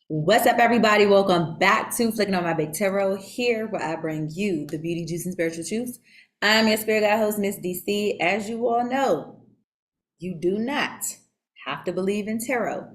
What's up, everybody? Welcome back to Flicking on My Big Tarot, here where I bring you the beauty, juice, and spiritual juice. I'm your spirit guide host, Miss DC. As you all know, you do not have to believe in tarot.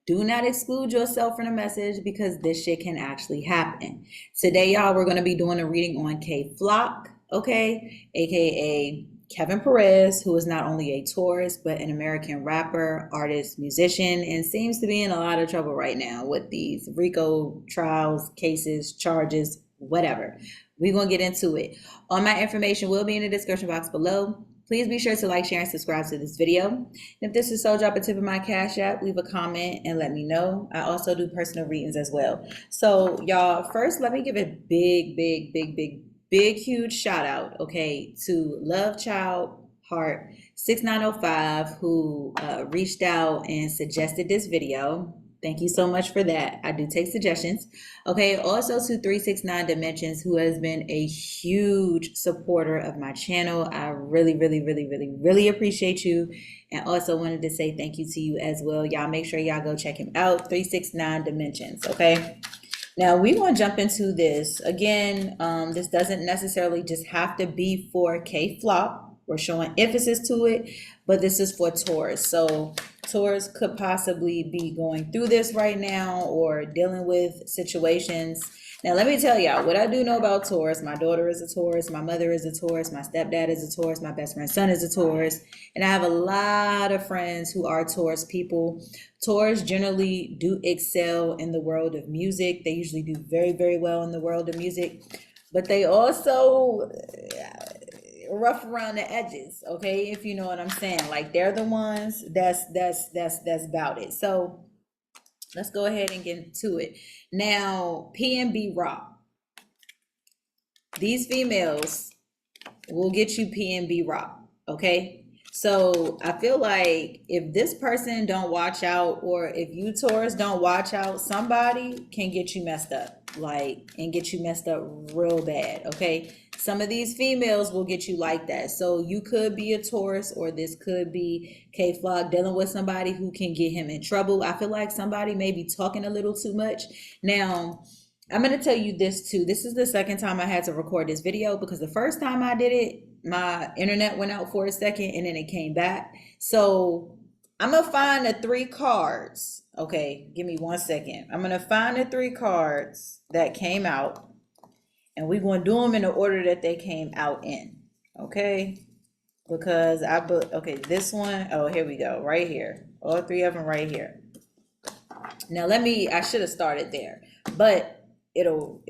Do not exclude yourself from the message because this shit can actually happen. Today, y'all, we're going to be doing a reading on K Flock, okay? AKA Kevin Perez, who is not only a Taurus, but an American rapper, artist, musician, and seems to be in a lot of trouble right now with these RICO trials, cases, charges, whatever. We're going to get into it. All my information will be in the description box below. Please be sure to like, share, and subscribe to this video. And if this is so, drop a tip of my Cash App, leave a comment, and let me know. I also do personal readings as well. So, y'all, first, let me give a big, huge shout out, okay, to Love Child Heart 6905, who reached out and suggested this video. Thank you so much for that. I do take suggestions. Okay, also to 369 Dimensions, who has been a huge supporter of my channel. I really appreciate you. And also wanted to say thank you to you as well. Y'all make sure y'all go check him out, 369 Dimensions, okay? Now we want to jump into this. Again, this doesn't necessarily just have to be for K Flop. We're showing emphasis to it, but this is for Taurus. So Taurus could possibly be going through this right now or dealing with situations. Now, let me tell y'all what I do know about Taurus. My daughter is a Taurus. My mother is a Taurus. My stepdad is a Taurus. My best friend's son is a Taurus. And I have a lot of friends who are Taurus people. Taurus generally do excel in the world of music. They usually do very well in the world of music. But they also rough around the edges, okay, if you know what I'm saying. Like, they're the ones that's about it. So let's go ahead and get into it. Now, P&B Rock. These females will get you P&B Rock, okay? So I feel like if this person don't watch out, or if you Taurus don't watch out, somebody can get you messed up, like, and get you messed up real bad, okay? Some of these females will get you like that. So you could be a Taurus, or this could be K Flock dealing with somebody who can get him in trouble. I feel like somebody may be talking a little too much. Now, I'm going to tell you this too. This is the second time I had to record this video, because the first time I did it, my internet went out for a second and then it came back. So I'm going to find the 3 cards. Okay, give me 1 second. I'm going to find the 3 cards that came out, and we're going to do them in the order that they came out in. Okay, because okay, this one, oh, here we go, right here. All 3 of them right here. Now I should have started there, but it'll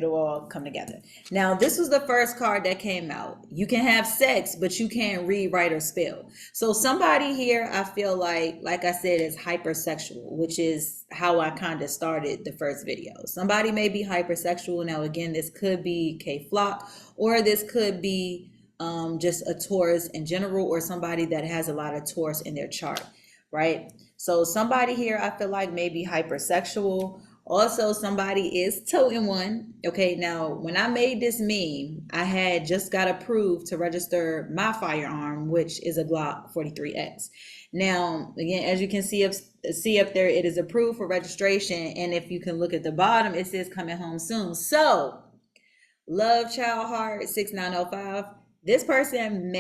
all come together. Now, this was the first card that came out. You can have sex, but you can't read, write, or spell. So somebody here, I feel like I said, is hypersexual, which is how I kind of started the first video. Somebody may be hypersexual. Now, again, this could be K Flock, or this could be just a Taurus in general, or somebody that has a lot of Taurus in their chart, right? So somebody here, I feel like, may be hypersexual. Also, somebody is toting one. Okay, now, when I made this meme, I had just got approved to register my firearm, which is a Glock 43X. Now, again, as you can see up there, it is approved for registration. And if you can look at the bottom, it says coming home soon. So, Love Child Heart 6905, this person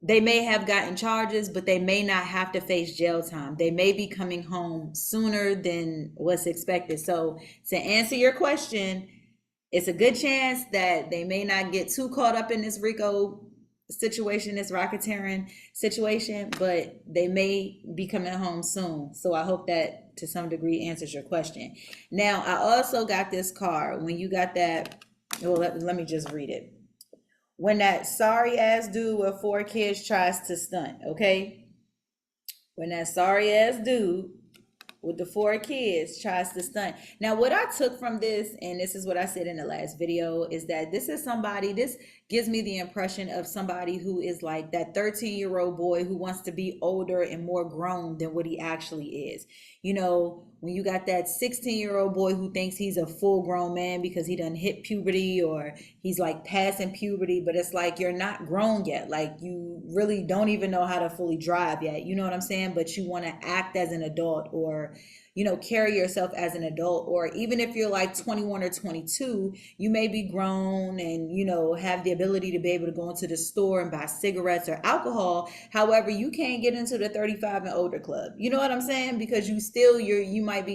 they may have gotten charges, but they may not have to face jail time. They may be coming home sooner than what's expected. So to answer your question, it's a good chance that they may not get too caught up in this RICO situation, this racketeering situation, but they may be coming home soon. So I hope that to some degree answers your question. Now, I also got this card. When you got that, well, let me just read it. When that sorry ass dude with 4 kids tries to stunt, okay? When that sorry ass dude with the 4 kids tries to stunt. Now, what I took from this, and this is what I said in the last video, is that this gives me the impression of somebody who is like that 13-year-old boy who wants to be older and more grown than what he actually is. You know, when you got that 16-year-old boy who thinks he's a full-grown man because he done hit puberty, or he's like passing puberty, but it's like you're not grown yet. Like, you really don't even know how to fully drive yet. You know what I'm saying? But you want to act as an adult, or carry yourself as an adult. Or even if you're like 21 or 22, you may be grown and, have the ability to be able to go into the store and buy cigarettes or alcohol. However, you can't get into the 35 and older club. You know what I'm saying? Because you might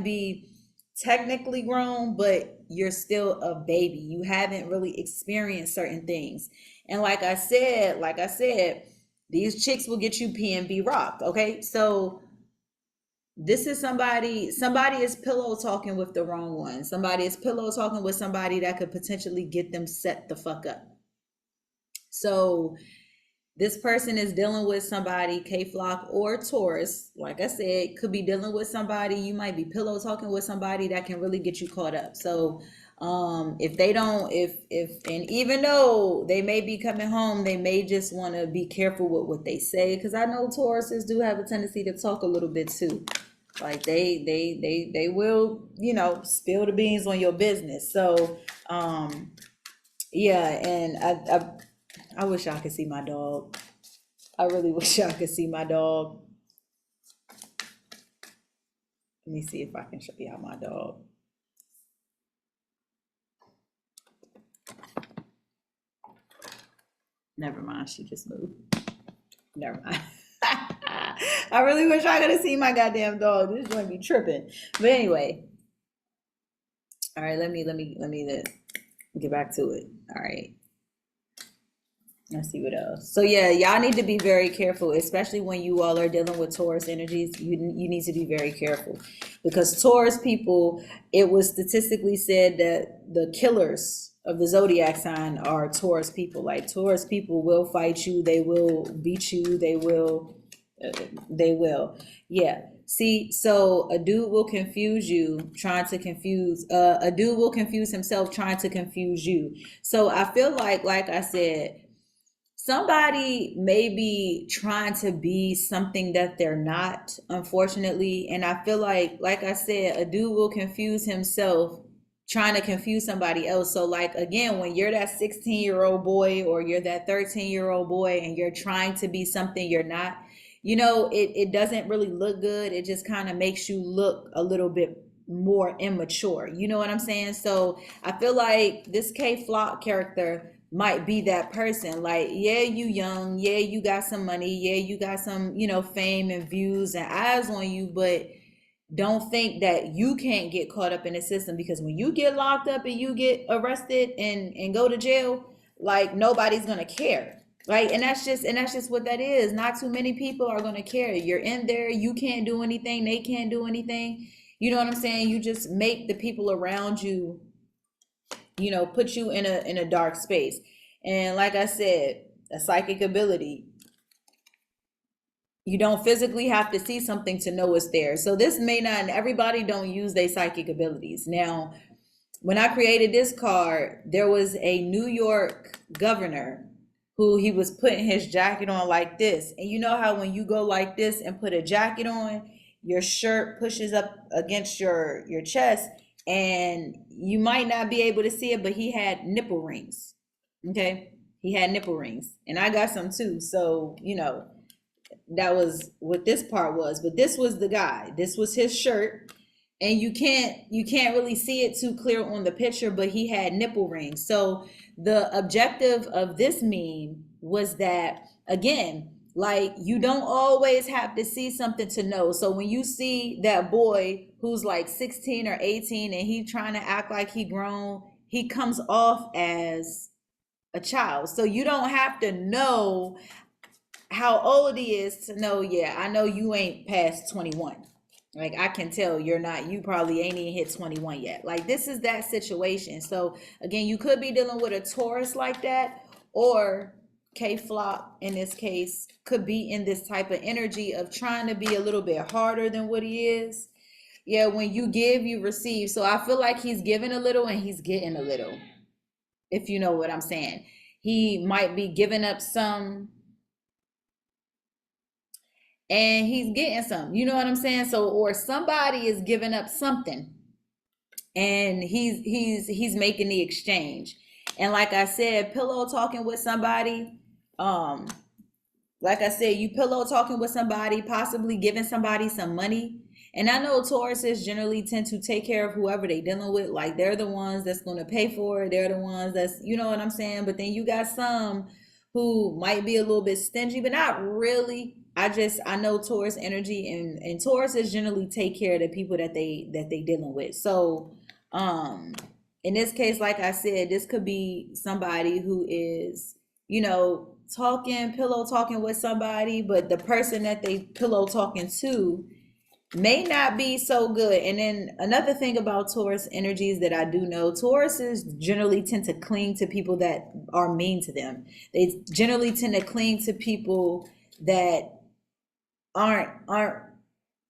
be technically grown, but you're still a baby. You haven't really experienced certain things. And like I said, these chicks will get you PNB rocked. Okay. So this is somebody is pillow talking with the wrong one. Somebody is pillow talking with somebody that could potentially get them set the fuck up. So this person is dealing with somebody, K-Flock or Taurus, like I said, could be dealing with somebody. You might be pillow talking with somebody that can really get you caught up. So if they don't, and even though they may be coming home, they may just want to be careful with what they say, because I know Tauruses do have a tendency to talk a little bit too. Like they will, spill the beans on your business. So yeah, and I wish y'all could see my dog. I really wish y'all could see my dog. Let me see if I can show y'all my dog. Never mind, she just moved. Never mind. I really wish I could have seen my goddamn dog. This is going to be tripping. But anyway. All right, let me get back to it. All right. Let's see what else. So yeah, y'all need to be very careful, especially when you all are dealing with Taurus energies. You need to be very careful, because Taurus people, it was statistically said that the killers of the zodiac sign are Taurus people. Like, Taurus people will fight you, they will beat you, they will. Yeah. See, so a dude will confuse you, trying to confuse, a dude will confuse himself trying to confuse you. So I feel like I said, somebody may be trying to be something that they're not, unfortunately. And I feel like I said, a dude will confuse himself trying to confuse somebody else. So like, again, when you're that 16-year-old boy or you're that 13-year-old boy and you're trying to be something you're not, it doesn't really look good. It just kind of makes you look a little bit more immature. You know what I'm saying? So I feel like this K-Flock character might be that person. Like, yeah, you young, yeah, you got some money, yeah, you got some, fame and views and eyes on you, but don't think that you can't get caught up in the system, because when you get locked up and you get arrested and go to jail, like, nobody's gonna care. Right. And that's just what that is. Not too many people are gonna care. You're in there, you can't do anything, they can't do anything. You know what I'm saying? You just make the people around you, put you in a dark space. And like I said, a psychic ability, you don't physically have to see something to know it's there. So this may not, and everybody don't use their psychic abilities. Now, when I created this card, there was a New York governor who he was putting his jacket on like this. And you know how when you go like this and put a jacket on, your shirt pushes up against your chest, and you might not be able to see it, but he had nipple rings. Okay. He had nipple rings, and I got some too. So, that was what this part was, but this was the guy, this was his shirt, and you can't really see it too clear on the picture, but he had nipple rings. So the objective of this meme was that, again, like, you don't always have to see something to know. So when you see that boy who's like 16 or 18 and he trying to act like he grown, he comes off as a child. So you don't have to know how old he is to know, yeah, I know you ain't past 21. Like, I can tell you're not, you probably ain't even hit 21 yet. Like, this is that situation. So again, you could be dealing with a Taurus like that, or K-Flock in this case could be in this type of energy of trying to be a little bit harder than what he is. Yeah, when you give, you receive. So I feel like he's giving a little and he's getting a little, if you know what I'm saying. He might be giving up some and he's getting some, you know what I'm saying? So, or somebody is giving up something and he's making the exchange. And like I said, pillow talking with somebody, like I said, you pillow talking with somebody, possibly giving somebody some money. And I know Tauruses generally tend to take care of whoever they dealing with. Like they're the ones that's going to pay for it. They're the ones that's, you know what I'm saying? But then you got some who might be a little bit stingy, but not really. I know Taurus energy, and Tauruses generally take care of the people that they dealing with. So um in this case, like I said, this could be somebody who is, pillow talking with somebody, but the person that they pillow talking to may not be so good. And then another thing about Taurus energies that I do know, Tauruses generally tend to cling to people that are mean to them. They generally tend to cling to people that aren't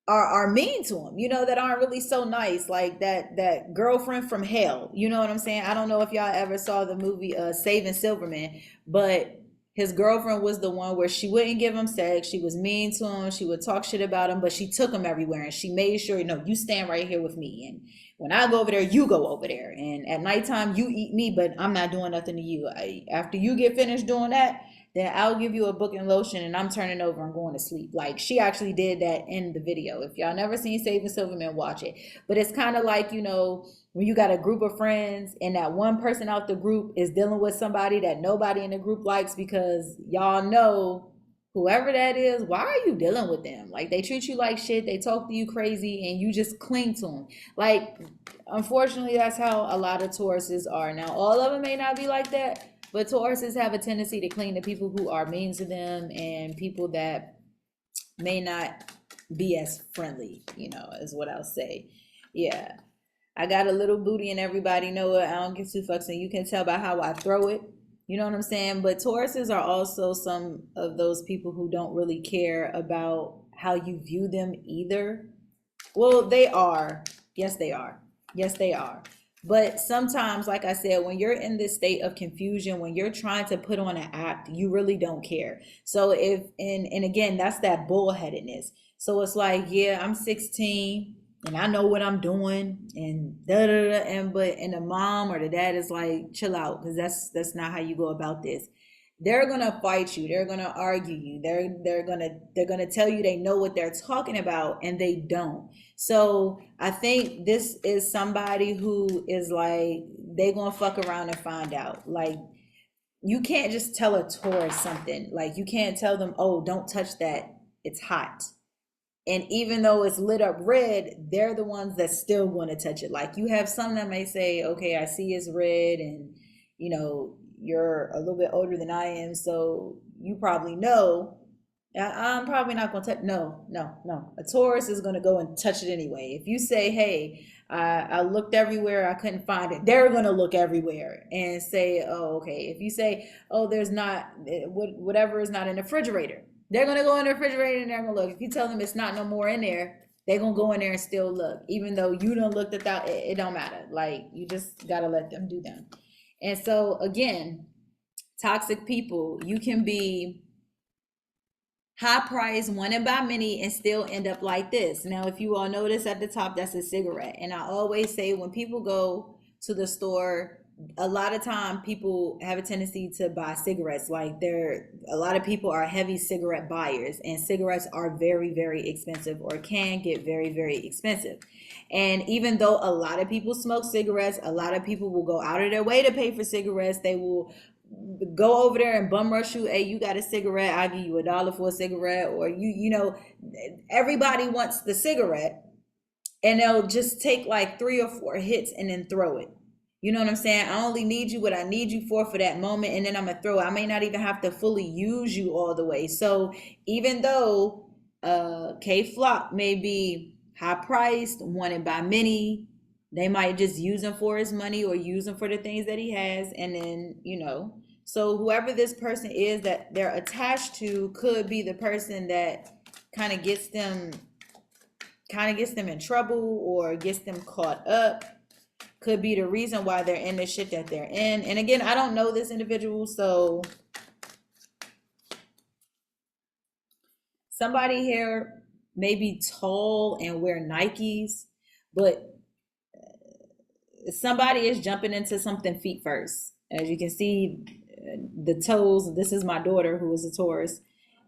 are mean to them, that aren't really so nice, like that girlfriend from hell. You know what I'm saying? I don't know if y'all ever saw the movie Saving Silverman, but his girlfriend was the one where she wouldn't give him sex, she was mean to him, she would talk shit about him, but she took him everywhere and she made sure, you stand right here with me, and when I go over there, you go over there, and at nighttime you eat me, but I'm not doing nothing to you. After you get finished doing that, then I'll give you a book and lotion and I'm turning over and going to sleep. Like she actually did that in the video. If y'all never seen Saving Silverman, watch it. But it's kind of like, when you got a group of friends and that one person out the group is dealing with somebody that nobody in the group likes, because y'all know whoever that is, why are you dealing with them? Like they treat you like shit, they talk to you crazy, and you just cling to them. Like, unfortunately, that's how a lot of Tauruses are. Now, all of them may not be like that, but Tauruses have a tendency to cling to people who are mean to them and people that may not be as friendly, is what I'll say. Yeah. I got a little booty and everybody know it. I don't give two fucks, and you can tell by how I throw it. You know what I'm saying? But Tauruses are also some of those people who don't really care about how you view them either. Well, they are. Yes, they are. Yes, they are. But sometimes, like I said, when you're in this state of confusion, when you're trying to put on an act, you really don't care. So and again, that's that bullheadedness. So it's like, yeah, I'm 16 and I know what I'm doing, and da da da, and the mom or the dad is like, chill out, because that's not how you go about this. They're gonna fight you, they're gonna argue you, they're gonna tell you they know what they're talking about and they don't. So I think this is somebody who is like, they gonna fuck around and find out. Like, you can't just tell a Taurus something. Like, you can't tell them, oh, don't touch that, it's hot. And even though it's lit up red, they're the ones that still want to touch it. Like, you have some that may say, okay, I see it's red, and you're a little bit older than I am, so you probably know. I'm probably not going to touch. No, no, no. A Taurus is going to go and touch it anyway. If you say, hey, I looked everywhere, I couldn't find it, they're going to look everywhere and say, oh, okay. If you say, oh, there's not, whatever is not in the refrigerator, they're going to go in the refrigerator and they're going to look. If you tell them it's not no more in there, they're going to go in there and still look. Even though you don't look at that, it don't matter. Like, you just got to let them do them. And so, again, toxic people, you can be high price, wanted by many, and still end up like this. Now, if you all notice at the top, that's a cigarette. And I always say, when people go to the store, a lot of time people have a tendency to buy cigarettes. Like, a lot of people are heavy cigarette buyers, and cigarettes are very, very expensive, or can get very, very expensive. And even though a lot of people smoke cigarettes, a lot of people will go out of their way to pay for cigarettes. They will go over there and bum rush you. Hey, you got a cigarette, I'll give you $1 for a cigarette. Or everybody wants the cigarette, and they'll just take like 3 or 4 hits and then throw it. You know what I'm saying? I only need you what I need you for that moment, and then I'm gonna throw it. I may not even have to fully use you all the way. So even though K Flock may be high priced, wanted by many, they might just use him for his money or use him for the things that he has. And then, so whoever this person is that they're attached to could be the person that kind of gets them in trouble or gets them caught up. Could be the reason why they're in the shit that they're in. And again, I don't know this individual, so somebody here may be tall and wear Nikes, but somebody is jumping into something feet first. As you can see, the toes, this is my daughter who is a Taurus.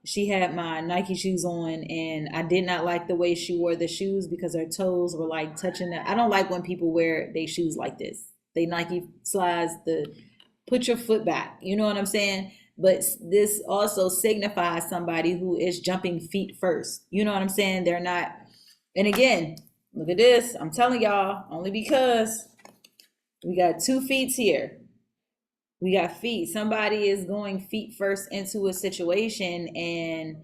she had my Nike shoes on, and I did not like the way she wore the shoes because her toes were like touching the, I don't like when people wear they shoes like this. They Nike slides, the put your foot back. You know what I'm saying? But this also signifies somebody who is jumping feet first. You know what I'm saying? They're not, and again, look at this. I'm telling y'all, only because we got 2 feet here. We got feet. Somebody is going feet first into a situation, and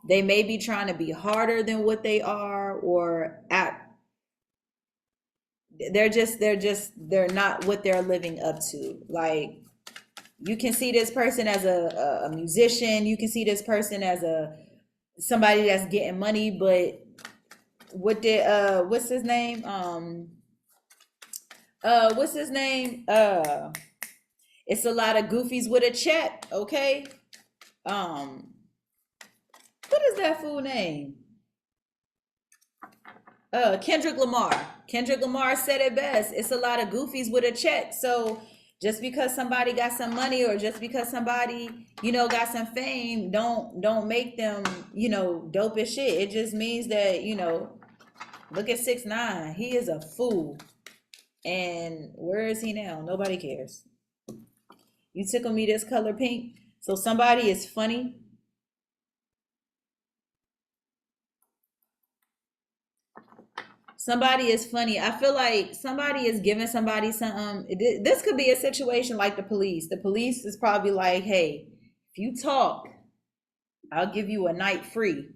they may be trying to be harder than what they are, or they're not what they're living up to. Like, you can see this person as a musician. You can see this person as somebody that's getting money, but what did what's his name? What's his name? It's a lot of goofies with a check, okay? What is that fool name? Kendrick Lamar. Kendrick Lamar said it best. It's a lot of goofies with a check. So just because somebody got some money, or just because somebody, got some fame, don't make them, dope as shit. It just means that, look at 6ix9ine. He is a fool. And where is he now? Nobody cares. You tickle me this color pink. So somebody is funny. Somebody is funny. I feel like somebody is giving somebody something. This could be a situation like the police. The police is probably like, hey, if you talk, I'll give you a night free.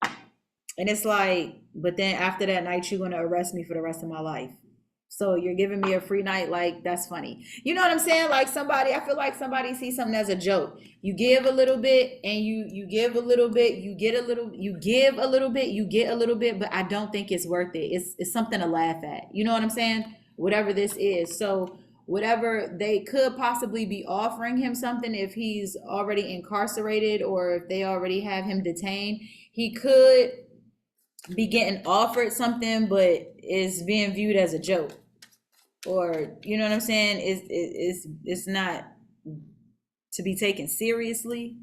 And it's like, but then after that night, you're going to arrest me for the rest of my life. So you're giving me a free night, like, that's funny. You know what I'm saying? Like, I feel like somebody sees something as a joke. You give a little bit, and you give a little bit, you give a little bit, you get a little bit, but I don't think it's worth it. It's something to laugh at. You know what I'm saying? Whatever this is. So whatever, they could possibly be offering him something if he's already incarcerated, or if they already have him detained. He could be getting offered something, but it's being viewed as a joke. Or, you know what I'm saying? It's not to be taken seriously.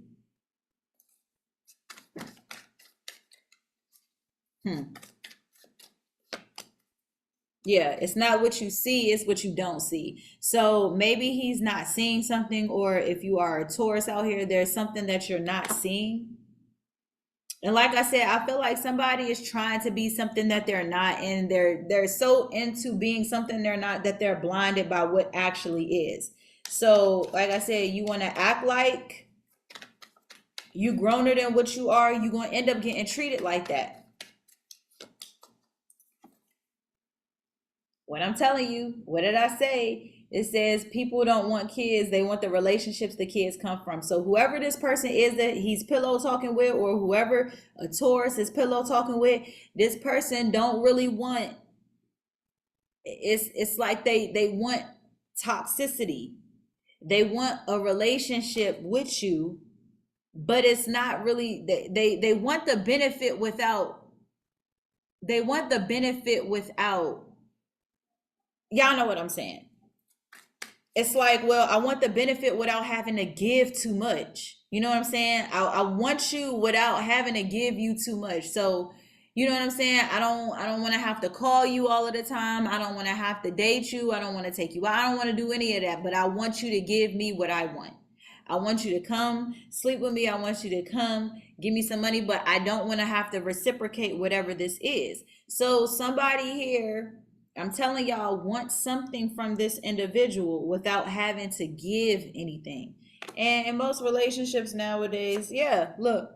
Yeah, it's not what you see, it's what you don't see. So maybe he's not seeing something, or if you are a Taurus out here, there's something that you're not seeing. And like I said, I feel like somebody is trying to be something that they're not, and they're so into being something they're not that they're blinded by what actually is. So like I said, you want to act like you growner than what you are, you're going to end up getting treated like that. What I'm telling you, what did I say? It says people don't want kids, they want the relationships the kids come from. So whoever this person is that he's pillow talking with, or whoever a Taurus is pillow talking with, this person don't really want, it's like they want toxicity. They want a relationship with you, but it's not really, they want the benefit without, y'all know what I'm saying. It's like, well, I want the benefit without having to give too much. You know what I'm saying? I want you without having to give you too much. So, you know what I'm saying? I don't want to have to call you all of the time. I don't want to have to date you. I don't want to take you out. I don't want to do any of that. But I want you to give me what I want. I want you to come sleep with me. I want you to come give me some money. But I don't want to have to reciprocate whatever this is. So somebody here, I'm telling y'all, want something from this individual without having to give anything. And in most relationships nowadays, yeah, look,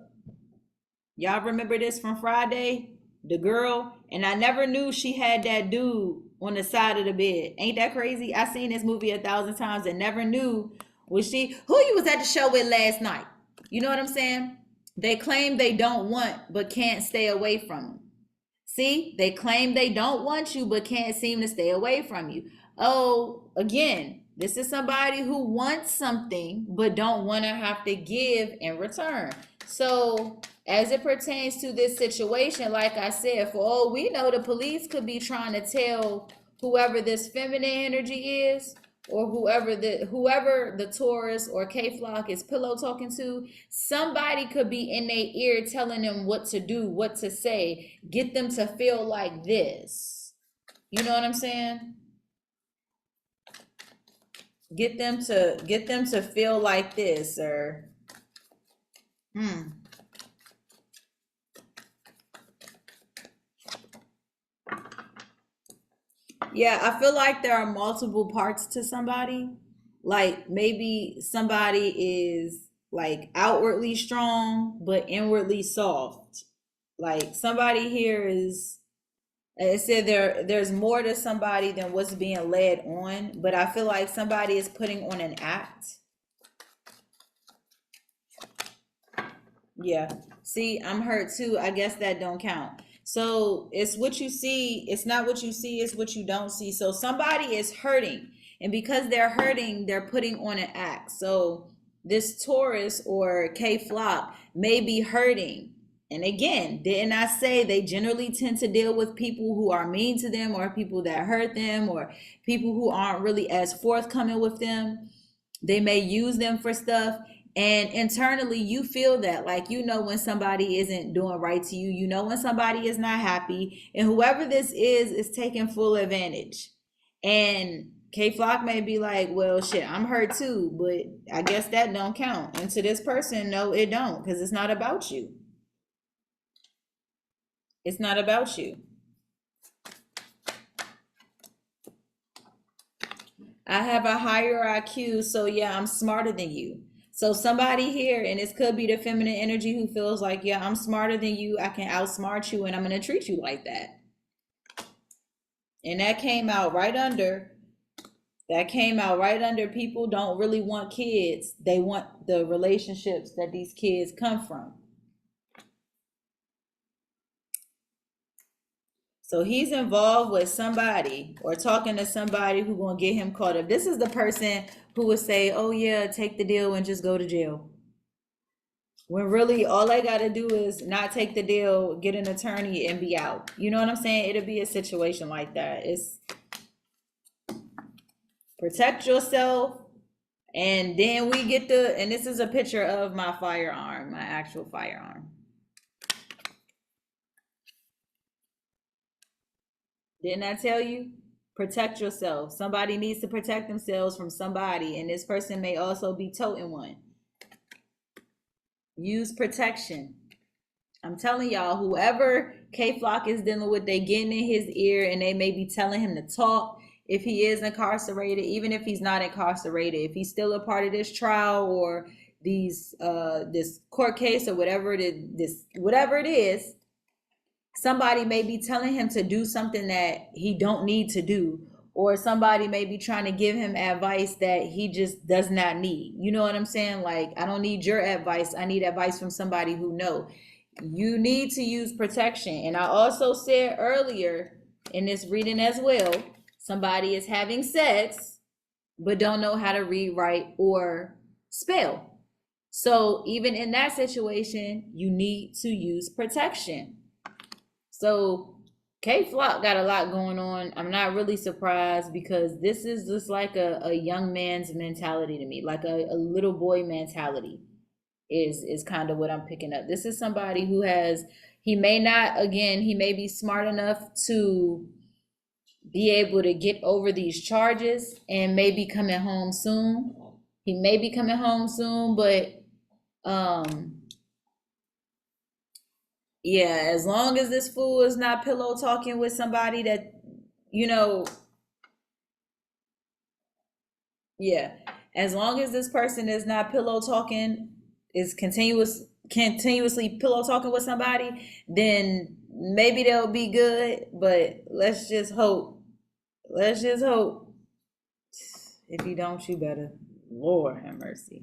y'all remember this from Friday? The girl, and I never knew she had that dude on the side of the bed. Ain't that crazy? I seen this movie 1,000 times and never knew who you was at the show with last night. You know what I'm saying? They claim they don't want, but can't stay away from them. See, they claim they don't want you, but can't seem to stay away from you. Oh, again, this is somebody who wants something, but don't want to have to give in return. So as it pertains to this situation, like I said, for all we know, the police could be trying to tell whoever this feminine energy is, or whoever the Taurus or K Flock is pillow talking to, somebody could be in their ear telling them what to do, what to say, get them to feel like this. You know what I'm saying? Get them to feel like this, or yeah, I feel like there are multiple parts to somebody. Like maybe somebody is like outwardly strong but inwardly soft. Like somebody here is, it said there's more to somebody than what's being led on, but I feel like somebody is putting on an act. Yeah. See, I'm hurt too. I guess that don't count. So it's what you see. It's not what you see, it's what you don't see. So somebody is hurting. And because they're hurting, they're putting on an act. So this Taurus or K Flock may be hurting. And again, didn't I say they generally tend to deal with people who are mean to them, or people that hurt them, or people who aren't really as forthcoming with them? They may use them for stuff, and internally you feel that, like, you know, when somebody isn't doing right to you, you know, when somebody is not happy, and whoever this is taking full advantage. And K Flock may be like, well, shit, I'm hurt too, but I guess that don't count. And to this person, no, it don't, because it's not about you. It's not about you. I have a higher IQ, so yeah, I'm smarter than you. So somebody here, and this could be the feminine energy, who feels like, yeah, I'm smarter than you, I can outsmart you, and I'm gonna treat you like that. And that came out right under, people don't really want kids. They want the relationships that these kids come from. So he's involved with somebody or talking to somebody who gonna get him caught up. This is the person who would say, "Oh yeah, take the deal and just go to jail." When really all they gotta do is not take the deal, get an attorney, and be out. You know what I'm saying? It'll be a situation like that. It's protect yourself, and then we get and this is a picture of my firearm, my actual firearm. Didn't I tell you? Protect yourself. Somebody needs to protect themselves from somebody, and this person may also be toting one. Use protection. I'm telling y'all, whoever K Flock is dealing with, they getting in his ear, and they may be telling him to talk. If he is incarcerated, even if he's not incarcerated, if he's still a part of this trial or this court case or whatever it is, somebody may be telling him to do something that he don't need to do, or somebody may be trying to give him advice that he just does not need. You know what I'm saying? Like, I don't need your advice, I need advice from somebody who know. You need to use protection. And I also said earlier in this reading as well, somebody is having sex but don't know how to read, write, or spell. So even in that situation, you need to use protection. So K Flock got a lot going on. I'm not really surprised, because this is just like a young man's mentality to me, like a little boy mentality is kind of what I'm picking up. This is somebody who he may be smart enough to be able to get over these charges and may be coming home soon. He may be coming home soon, but yeah, as long as this fool is not pillow talking with somebody that, you know, yeah, as long as this person is not pillow talking, is continuously pillow talking with somebody, then maybe they'll be good. But let's just hope. Let's just hope. If you don't, you better. Lord have mercy.